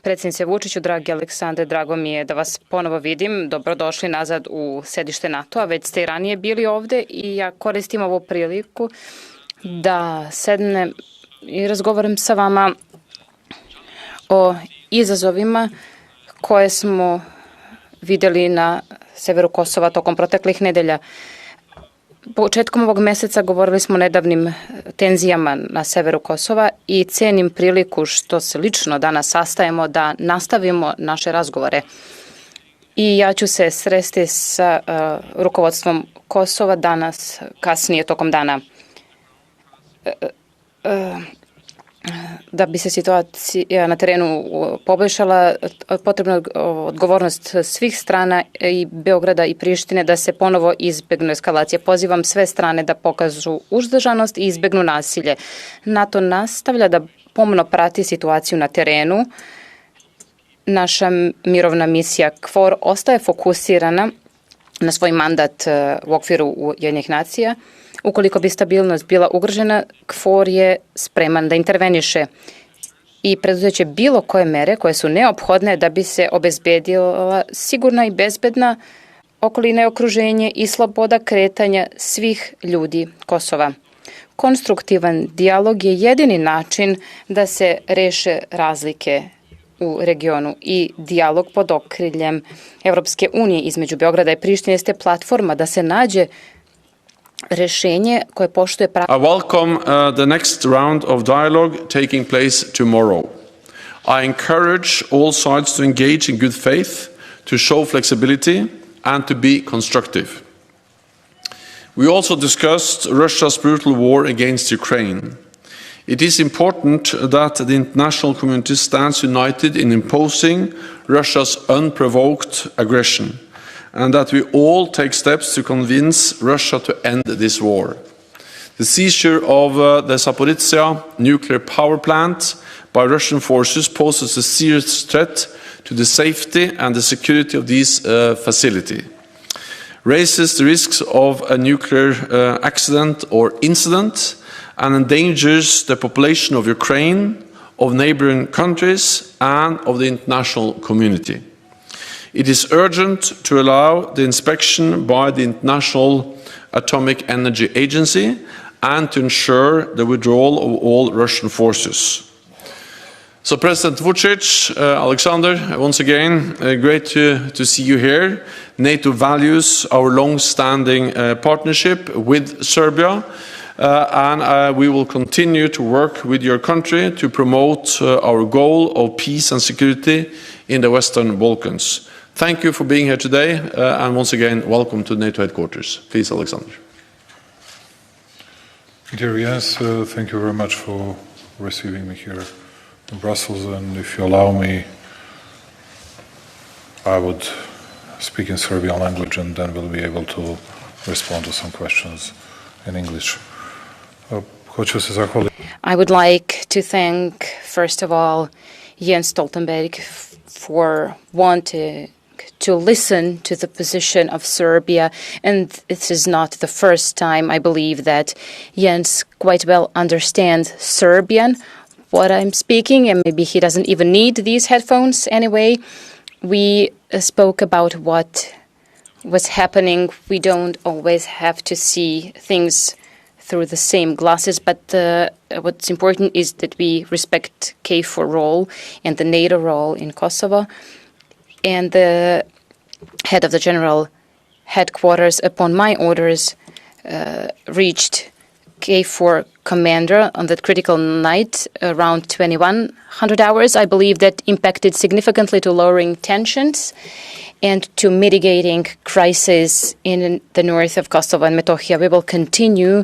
predsjednice Vučiću, dragi Aleksandre, drago mi je da vas ponovo vidim. Dobrodošli nazad u sedište NATO-a. Već ste i ranije bili ovde i ja koristim ovu priliku da sednem i razgovaram sa vama o izazovima koje smo videli na severu Kosova tokom proteklih nedelja. Početkom ovog meseca govorili smo o nedavnim tenzijama na severu Kosova i cenim priliku što se lično danas sastajemo da nastavimo naše razgovore. I ja ću se sresti sa rukovodstvom Kosova danas, kasnije tokom dana. Da bi se situacija na terenu poboljšala, potrebna je odgovornost svih strana i Beograda i Prištine da se ponovo izbegnu eskalacije. Pozivam sve strane da pokažu uzdržanost i izbegnu nasilje. NATO nastavlja da pomno prati situaciju na terenu. Naša mirovna misija KFOR ostaje fokusirana na svoj mandat u okviru Ujedinjenih nacija. Ukoliko bi stabilnost bila ugrožena, KFOR je spreman da interveniše i preduzeće bilo koje mere koje su neophodne da bi se obezbedila sigurna i bezbedna okolina i okruženje i sloboda kretanja svih ljudi Kosova. Konstruktivan dijalog je jedini način da se reše razlike u regionu i dijalog pod okriljem Evropske unije između Beograda i Prištine jeste platforma da se nađe rešenje koje poštuje I welcome the next round of dialogue taking place tomorrow. I encourage all sides to engage in good faith, to show flexibility and to be constructive. We also discussed Russia's brutal war against Ukraine. It is important that the international community stands united in imposing Russia's unprovoked aggression, and that we all take steps to convince Russia to end this war. The seizure of the Zaporizhzhia nuclear power plant by Russian forces poses a serious threat to the safety and the security of this facility, raises the risks of a nuclear accident or incident, and endangers the population of Ukraine, of neighboring countries, and of the international community. It is urgent to allow the inspection by the International Atomic Energy Agency and to ensure the withdrawal of all Russian forces. So President Vučić, Alexander, once again, great to see you here. NATO values our long-standing partnership with Serbia, and we will continue to work with your country to promote our goal of peace and security in the Western Balkans. Thank you for being here today, and once again, welcome to NATO headquarters. Please, Alexander. Dear Jens, thank you very much for receiving me here in Brussels, and if you allow me, I would speak in Serbian language, and then we'll be able to respond to some questions in English. I would like to thank, first of all, Jens Stoltenberg for wanting to listen to the position of Serbia. And this is not the first time, I believe, that Jens quite well understands Serbian, what I'm speaking, and maybe he doesn't even need these headphones anyway. We spoke about what was happening. We don't always have to see things through the same glasses, but what's important is that we respect KFOR role and the NATO role in Kosovo. And the head of the general headquarters, upon my orders, reached KFOR commander on that critical night around 2100 hours. I believe that impacted significantly to lowering tensions and to mitigating crisis in the north of Kosovo and Metohija. We will continue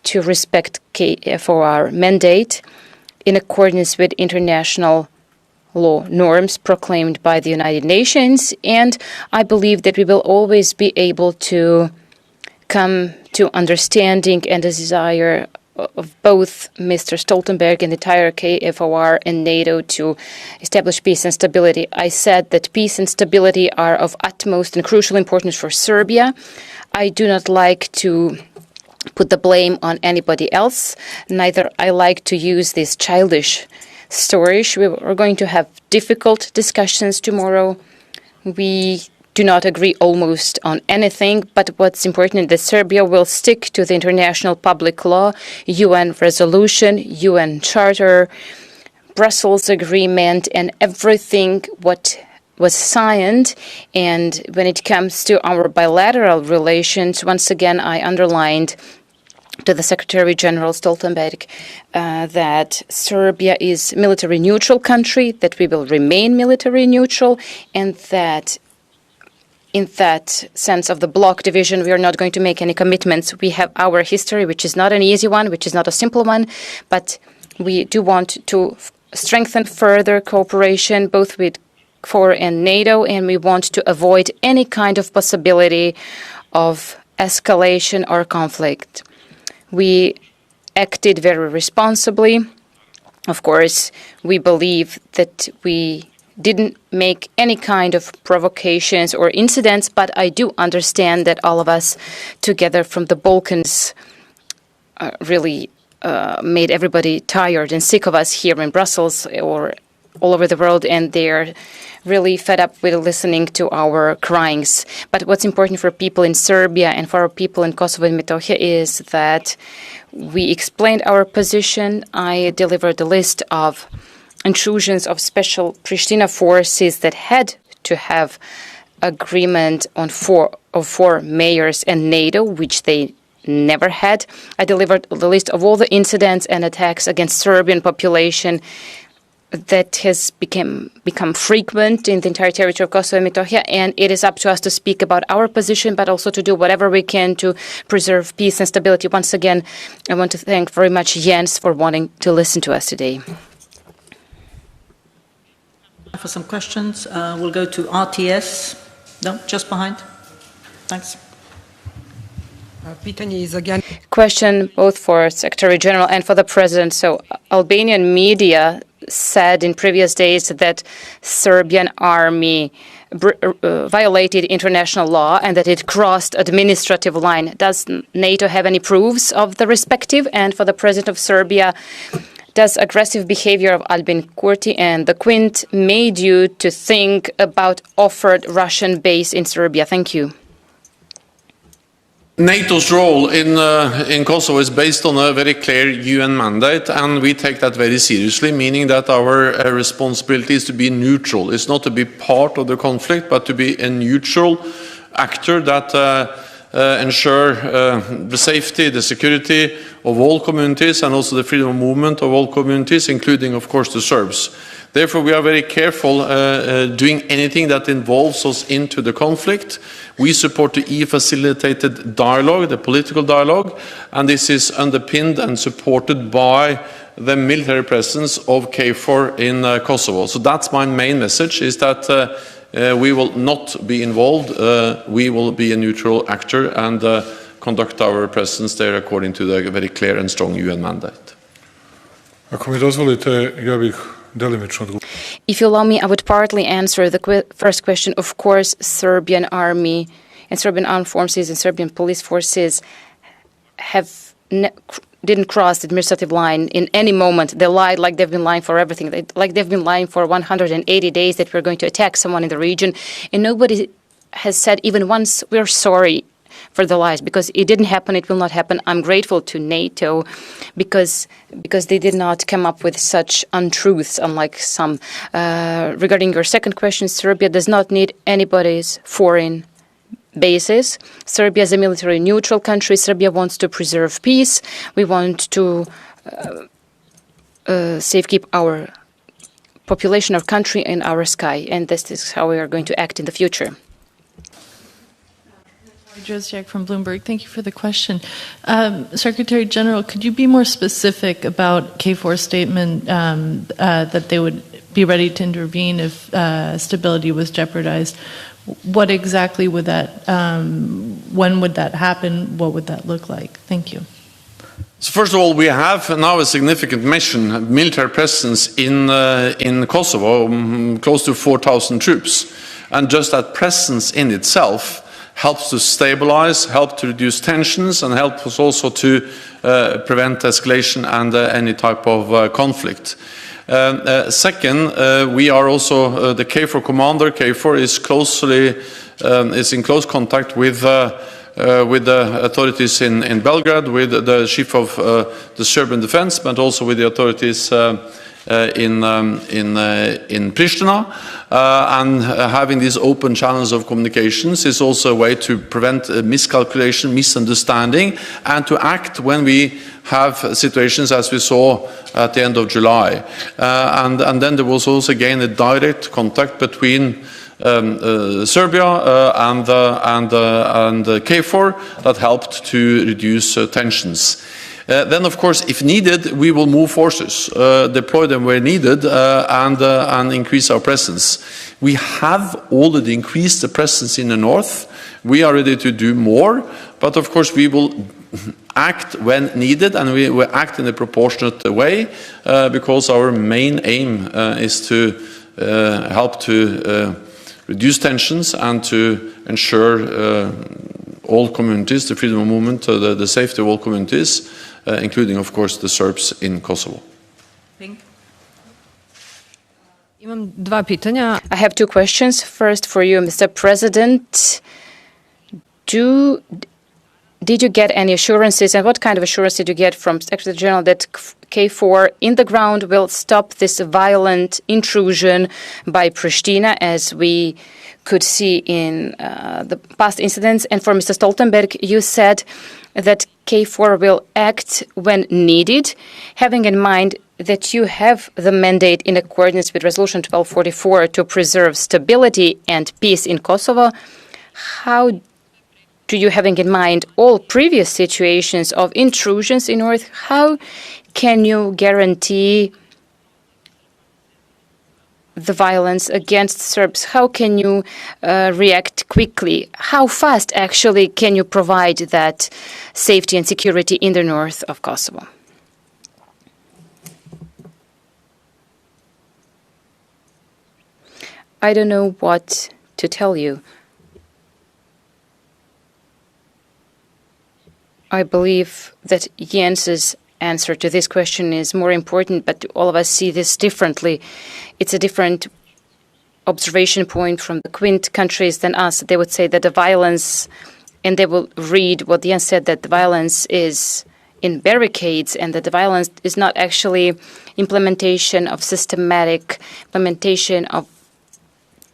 to respect KFOR mandate in accordance with international law norms proclaimed by the United Nations, and I believe that we will always be able to come to understanding and a desire of both Mr. Stoltenberg and the entire KFOR and NATO to establish peace and stability. I said that peace and stability are of utmost and crucial importance for Serbia. I do not like to put the blame on anybody else. Neither I like to use these childish Storage. We are going to have difficult discussions tomorrow. We do not agree almost on anything, but what's important is that Serbia will stick to the international public law, UN resolution, UN charter, Brussels agreement, and everything what was signed. And when it comes to our bilateral relations, once again, I underlined to the Secretary General Stoltenberg that Serbia is a military neutral country, that we will remain military neutral, and that in that sense of the bloc division, we are not going to make any commitments. We have our history, which is not an easy one, which is not a simple one, but we do want to strengthen further cooperation, both with KFOR and NATO, and we want to avoid any kind of possibility of escalation or conflict. We acted very responsibly. Of course, we believe that we didn't make any kind of provocations or incidents, but I do understand that all of us together from the Balkans really made everybody tired and sick of us here in Brussels or all over the world, and they're really fed up with listening to our cryings. But what's important for people in Serbia and for our people in Kosovo and Metohija is that we explained our position. I delivered a list of intrusions of special Pristina forces that had to have agreement on four mayors and NATO, which they never had. I delivered the list of all the incidents and attacks against Serbian population that has become frequent in the entire territory of Kosovo and Metohija, and it is up to us to speak about our position, but also to do whatever we can to preserve peace and stability. Once again, I want to thank very much Jens for wanting to listen to us today. For some questions, we'll go to RTS. No, just behind. Thanks. Question both for Secretary General and for the President. So Albanian media said in previous days that Serbian army violated international law and that it crossed administrative line. Does NATO have any proofs of the respective? And for the President of Serbia, does aggressive behavior of Albin Kurti and the Quint made you to think about offered Russian base in Serbia? Thank you. NATO's role in Kosovo is based on a very clear UN mandate, and we take that very seriously, meaning that our responsibility is to be neutral. It's not to be part of the conflict, but to be a neutral actor that ensure the safety, the security of all communities, and also the freedom of movement of all communities, including, of course, the Serbs. Therefore, we are very careful doing anything that involves us into the conflict. We support the EU-facilitated dialogue, the political dialogue, and this is underpinned and supported by the military presence of KFOR in Kosovo. So that's my main message, is that we will not be involved. We will be a neutral actor and conduct our presence there according to the very clear and strong UN mandate. If you allow me, I would partly answer the first question. Of course, Serbian army and Serbian armed forces and Serbian police forces didn't cross the administrative line in any moment. They lied like they've been lying for everything. Like they've been lying for 180 days that we're going to attack someone in the region. And nobody has said even once, we're sorry for the lies, because it didn't happen, it will not happen. I'm grateful to NATO because they did not come up with such untruths, unlike some. Regarding your second question, Serbia does not need anybody's foreign bases. Serbia is a military neutral country. Serbia wants to preserve peace. We want to safekeep our population, our country, and our sky. And this is how we are going to act in the future. Drozdiak from Bloomberg. Thank you for the question. Secretary General, could you be more specific about KFOR's statement that they would be ready to intervene if stability was jeopardized? What exactly would that, when would that happen? What would that look like? Thank you. So first of all, we have now a significant mission, military presence in Kosovo, close to 4,000 troops. And just that presence in itself helps to stabilize, help to reduce tensions, and helps us also to prevent escalation and any type of conflict. Second, we are also the KFOR commander. KFOR is in close contact with the authorities in Belgrade, with the chief of the Serbian defense, but also with the authorities in Pristina, and having these open channels of communications is also a way to prevent miscalculation, misunderstanding, and to act when we have situations as we saw at the end of July. And then there was also again a direct contact between Serbia and KFOR that helped to reduce tensions. Then, of course, if needed, we will move forces, deploy them where needed, and increase our presence. We have already increased the presence in the north. We are ready to do more, but of course we will act when needed, and we will act in a proportionate way, because our main aim is to help to reduce tensions and to ensure all communities, the freedom of movement, the safety of all communities, including, of course, the Serbs in Kosovo. I have two questions. First, for you, Mr. President. Did you get any assurances, and what kind of assurance did you get from Secretary General that KFOR in the ground will stop this violent intrusion by Pristina, as we could see in the past incidents? And for Mr. Stoltenberg, you said that KFOR will act when needed, having in mind that you have the mandate in accordance with Resolution 1244 to preserve stability and peace in Kosovo. How do you, having in mind all previous situations of intrusions in North, how can you guarantee the violence against Serbs? How can you react quickly? How fast, actually, can you provide that safety and security in the north of Kosovo? I don't know what to tell you. I believe that Jens's answer to this question is more important, but all of us see this differently. It's a different observation point from the Quint countries than us. They would say that the violence, and they will read what Jens said, that the violence is in barricades and that the violence is not actually implementation of systematic implementation of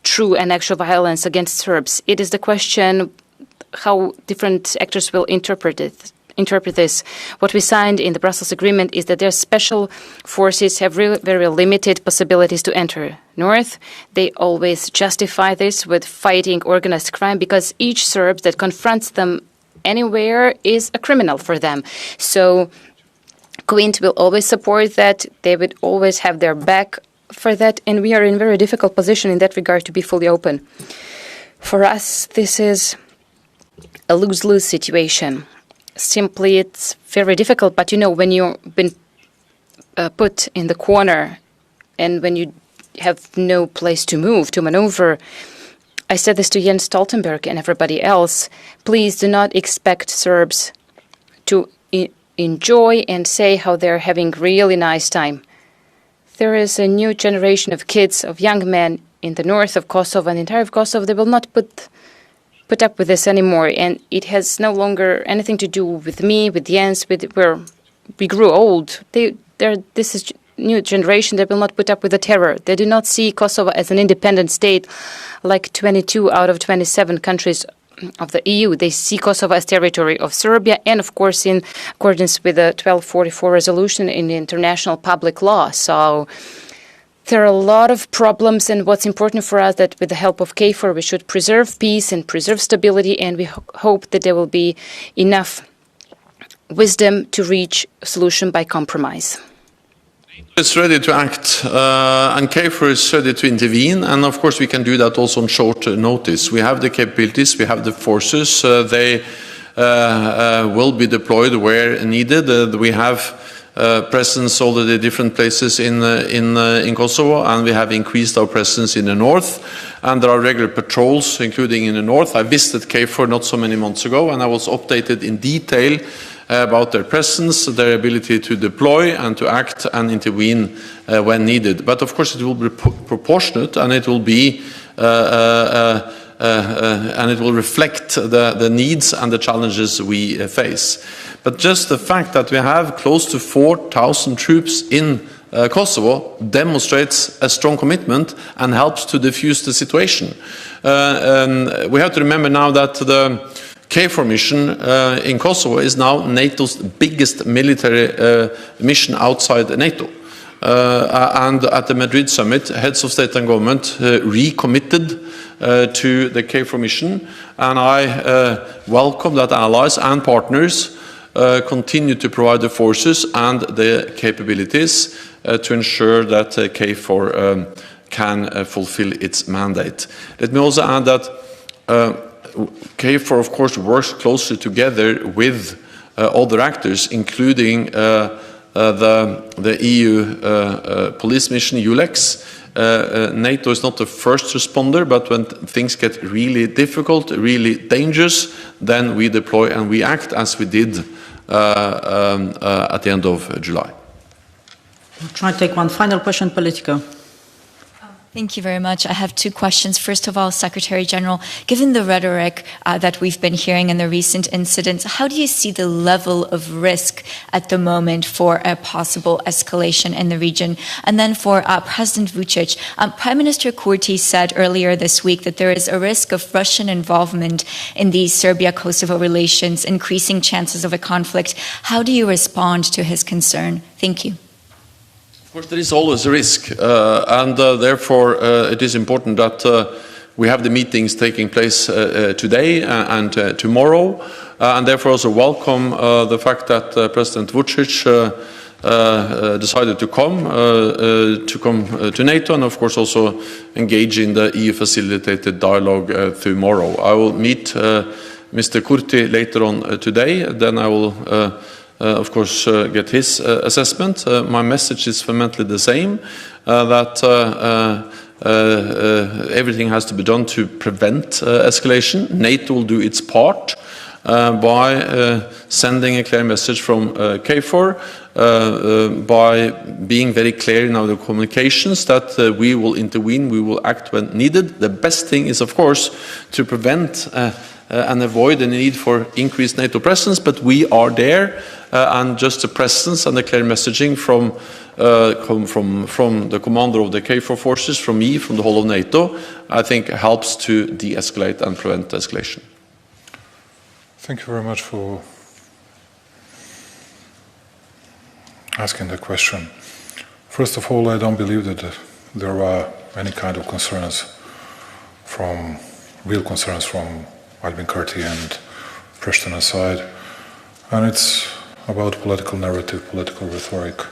true and actual violence against Serbs. It is the question how different actors will interpret this. What we signed in the Brussels Agreement is that their special forces have very limited possibilities to enter north. They always justify this with fighting organized crime, because each Serb that confronts them anywhere is a criminal for them. So Quint will always support that. They would always have their back for that, and we are in a very difficult position in that regard to be fully open. For us, this is a lose-lose situation. Simply, it's very difficult, but you know, when you've been put in the corner and when you have no place to move, to maneuver, I said this to Jens Stoltenberg and everybody else, please do not expect Serbs to enjoy and say how they're having really nice time. There is a new generation of kids, of young men in the north of Kosovo and the entire of Kosovo. They will not put up with this anymore, and it has no longer anything to do with me, with Jens, where we grew old. This is new generation that will not put up with the terror. They do not see Kosovo as an independent state like 22 out of 27 countries of the EU. They see Kosovo as territory of Serbia, and of course in accordance with the 1244 resolution in the international public law. So there are a lot of problems, and what's important for us that with the help of KFOR we should preserve peace and preserve stability, and we hope that there will be enough wisdom to reach a solution by compromise. It's ready to act, and KFOR is ready to intervene, and of course we can do that also on short notice. We have the capabilities, we have the forces, they will be deployed where needed. We have presence already in different places in Kosovo, and we have increased our presence in the north, and there are regular patrols, including in the north. I visited KFOR not so many months ago, and I was updated in detail about their presence, their ability to deploy and to act and intervene when needed. But of course it will be proportionate, and it will be and it will reflect the needs and the challenges we face. But just the fact that we have close to 4,000 troops in Kosovo demonstrates a strong commitment and helps to diffuse the situation. We have to remember now that the KFOR mission in Kosovo is now NATO's biggest military mission outside NATO. And at the Madrid summit, heads of state and government recommitted to the KFOR mission, and I welcome that allies and partners continue to provide the forces and the capabilities to ensure that KFOR can fulfill its mandate. Let me also add that KFOR, of course, works closely together with other actors, including the EU police mission, EULEX. NATO is not the first responder, but when things get really difficult, really dangerous, then we deploy and we act as we did at the end of July. I'll try to take one final question, Politico. Thank you very much. I have two questions. First of all, Secretary General, given the rhetoric that we've been hearing in the recent incidents, how do you see the level of risk at the moment for a possible escalation in the region? And then for President Vučić, Prime Minister Kurti said earlier this week that there is a risk of Russian involvement in the Serbia-Kosovo relations, increasing chances of a conflict. How do you respond to his concern? Thank you. Of course, there is always a risk, and therefore it is important that we have the meetings taking place today and tomorrow, and therefore also welcome the fact that President Vučić decided to come to NATO, and of course also engage in the EU-facilitated dialogue tomorrow. I will meet Mr. Kurti later on today, then I will of course, get his assessment. My message is fundamentally the same, that everything has to be done to prevent escalation. NATO will do its part by sending a clear message from KFOR, by being very clear in our communications that we will intervene, we will act when needed. The best thing is, of course, to prevent and avoid the need for increased NATO presence, but we are there, and just the presence and the clear messaging from the commander of the KFOR forces, from me, from the whole of NATO, I think helps to de-escalate and prevent escalation. Thank you very much for asking the question. First of all, I don't believe that there are any kind of real concerns from Albin Kurti and Pristina side, and it's about political narrative, political rhetoric,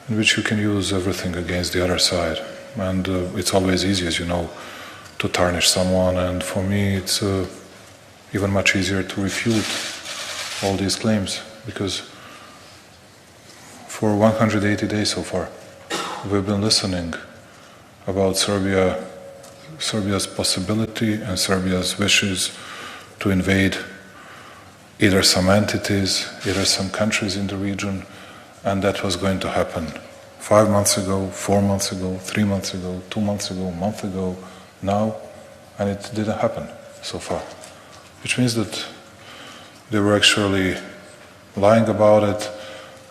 in which you can use everything against the other side, and it's always easy, as you know, to tarnish someone, and for me it's even much easier to refute all these claims, because for 180 days so far we've been listening about Serbia's possibility and Serbia's wishes to invade either some entities, either some countries in the region, and that was going to happen 5 months ago, 4 months ago, 3 months ago, 2 months ago, a month ago, now, and it didn't happen so far. Which means that they were actually lying about it,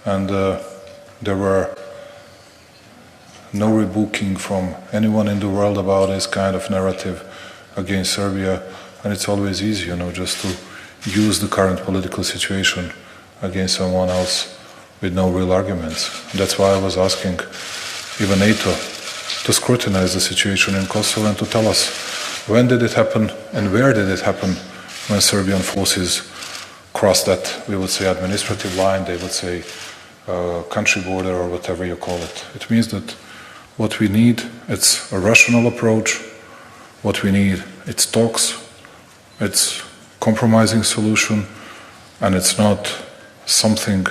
and there were no rebooking from anyone in the world about this kind of narrative against Serbia, and it's always easy, just to use the current political situation against someone else with no real arguments. That's why I was asking even NATO to scrutinize the situation in Kosovo and to tell us when did it happen and where did it happen when Serbian forces crossed that, we would say, administrative line, they would say country border or whatever you call it. It means that what we need, it's a rational approach. What we need, it's talks, it's compromising solution, and it's not something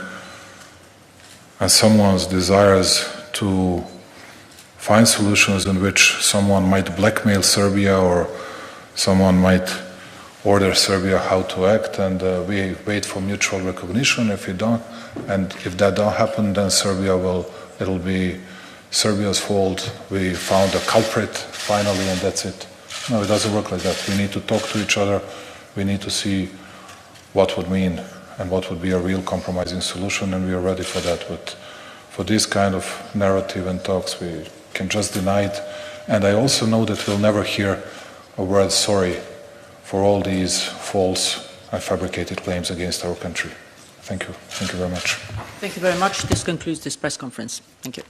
and someone's desires to find solutions in which someone might blackmail Serbia or someone might order Serbia how to act, and we wait for mutual recognition. If that don't happen, then it'll be Serbia's fault. We found a culprit finally, and that's it. No, it doesn't work like that. We need to talk to each other. We need to see what would mean and what would be a real compromising solution, and we are ready for that. But for this kind of narrative and talks, we can just deny it. And I also know that we'll never hear a word sorry for all these false and fabricated claims against our country. Thank you. Thank you very much. Thank you very much. This concludes this press conference. Thank you.